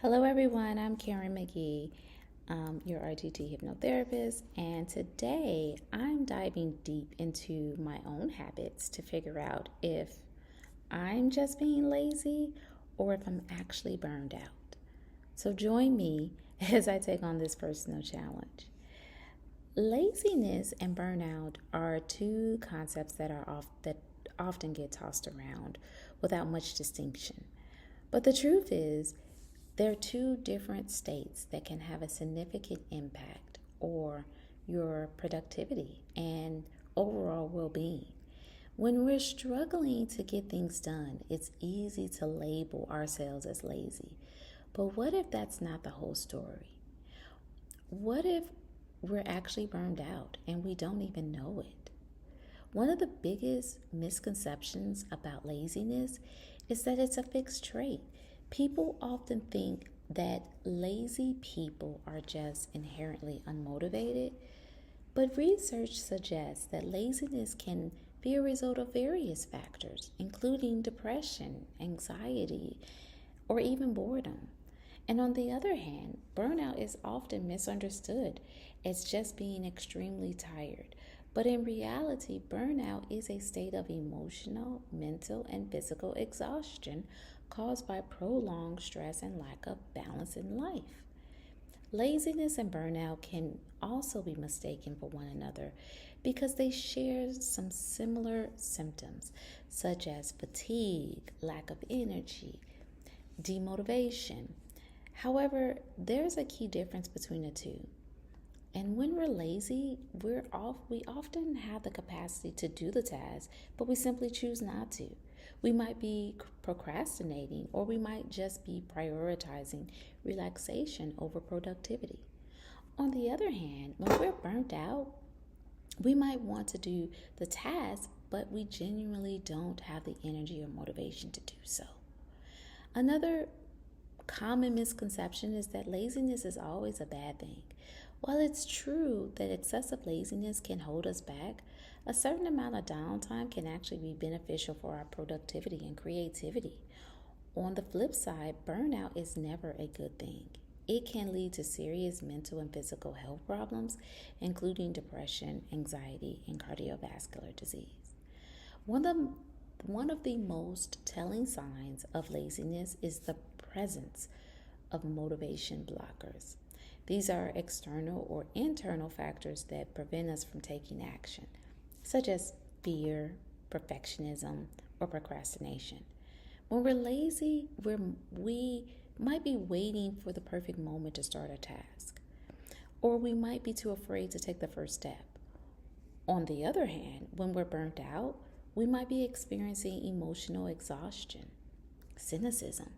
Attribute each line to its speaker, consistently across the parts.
Speaker 1: Hello, everyone. I'm Karen McGee, your RTT hypnotherapist, and today I'm diving deep into my own habits to figure out if I'm just being lazy or if I'm actually burned out. So join me as I take on this personal challenge. Laziness and burnout are two concepts that often get tossed around without much distinction. But the truth is, they're two different states that can have a significant impact or your productivity and overall well-being. When we're struggling to get things done, it's easy to label ourselves as lazy. But what if that's not the whole story? What if we're actually burned out and we don't even know it? One of the biggest misconceptions about laziness is that it's a fixed trait. People often think that lazy people are just inherently unmotivated, but research suggests that laziness can be a result of various factors, including depression, anxiety, or even boredom. And on the other hand, burnout is often misunderstood as just being extremely tired. But in reality, burnout is a state of emotional, mental, and physical exhaustion caused by prolonged stress and lack of balance in life. Laziness and burnout can also be mistaken for one another because they share some similar symptoms, such as fatigue, lack of energy, demotivation. However, there's a key difference between the two. And when we're lazy, we often have the capacity to do the task, but we simply choose not to. We might be procrastinating, or we might just be prioritizing relaxation over productivity. On the other hand, when we're burnt out, we might want to do the task, but we genuinely don't have the energy or motivation to do so. Another common misconception is that laziness is always a bad thing. While it's true that excessive laziness can hold us back, a certain amount of downtime can actually be beneficial for our productivity and creativity. On the flip side, burnout is never a good thing. It can lead to serious mental and physical health problems, including depression, anxiety, and cardiovascular disease. One of the most telling signs of laziness is the presence of motivation blockers. These are external or internal factors that prevent us from taking action, such as fear, perfectionism, or procrastination. When we're lazy, we might be waiting for the perfect moment to start a task, or we might be too afraid to take the first step. On the other hand, when we're burnt out, we might be experiencing emotional exhaustion, cynicism,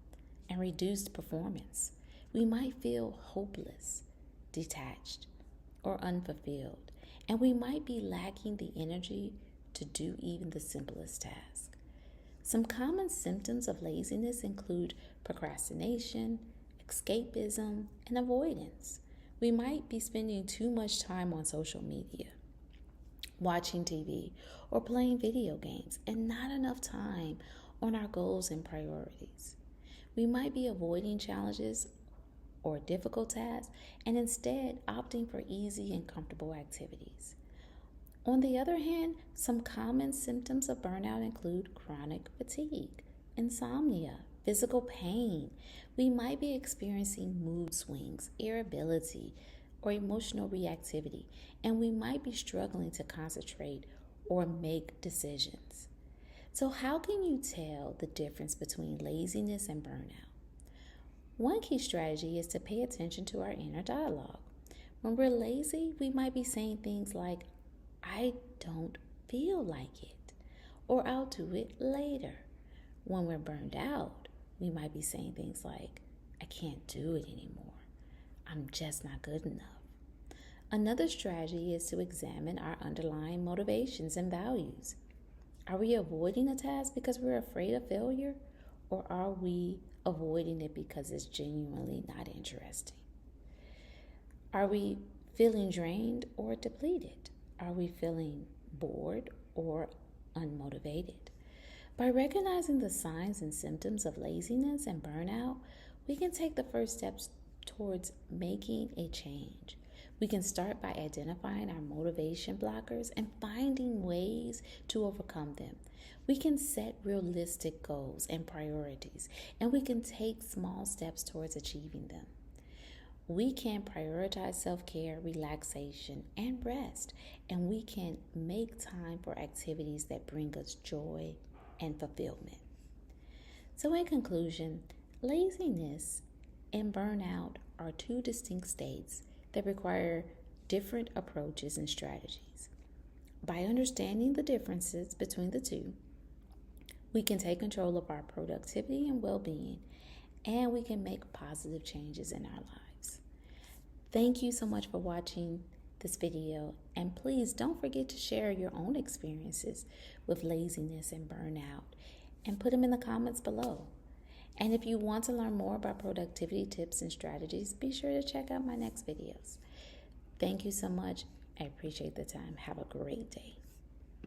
Speaker 1: and reduced performance. We might feel hopeless, detached, or unfulfilled, and we might be lacking the energy to do even the simplest task. Some common symptoms of laziness include procrastination, escapism, and avoidance. We might be spending too much time on social media, watching TV, or playing video games, and not enough time on our goals and priorities. We might be avoiding challenges or difficult tasks and instead opting for easy and comfortable activities. On the other hand, some common symptoms of burnout include chronic fatigue, insomnia, physical pain. We might be experiencing mood swings, irritability, or emotional reactivity, and we might be struggling to concentrate or make decisions. So, how can you tell the difference between laziness and burnout? One key strategy is to pay attention to our inner dialogue. When we're lazy, we might be saying things like, I don't feel like it, or I'll do it later. When we're burned out, we might be saying things like, I can't do it anymore. I'm just not good enough. Another strategy is to examine our underlying motivations and values. Are we avoiding a task because we're afraid of failure, or are we avoiding it because it's genuinely not interesting? Are we feeling drained or depleted? Are we feeling bored or unmotivated? By recognizing the signs and symptoms of laziness and burnout, we can take the first steps towards making a change. We can start by identifying our motivation blockers and finding ways to overcome them. We can set realistic goals and priorities, and we can take small steps towards achieving them. We can prioritize self care, relaxation, and rest, and we can make time for activities that bring us joy and fulfillment. So, in conclusion, laziness and burnout are two distinct states that require different approaches and strategies. By understanding the differences between the two, we can take control of our productivity and well being, and we can make positive changes in our lives. Thank you so much for watching this video, and please don't forget to share your own experiences with laziness and burnout and put them in the comments below. And if you want to learn more about productivity tips and strategies, be sure to check out my next videos. Thank you so much. I appreciate the time. Have a great day.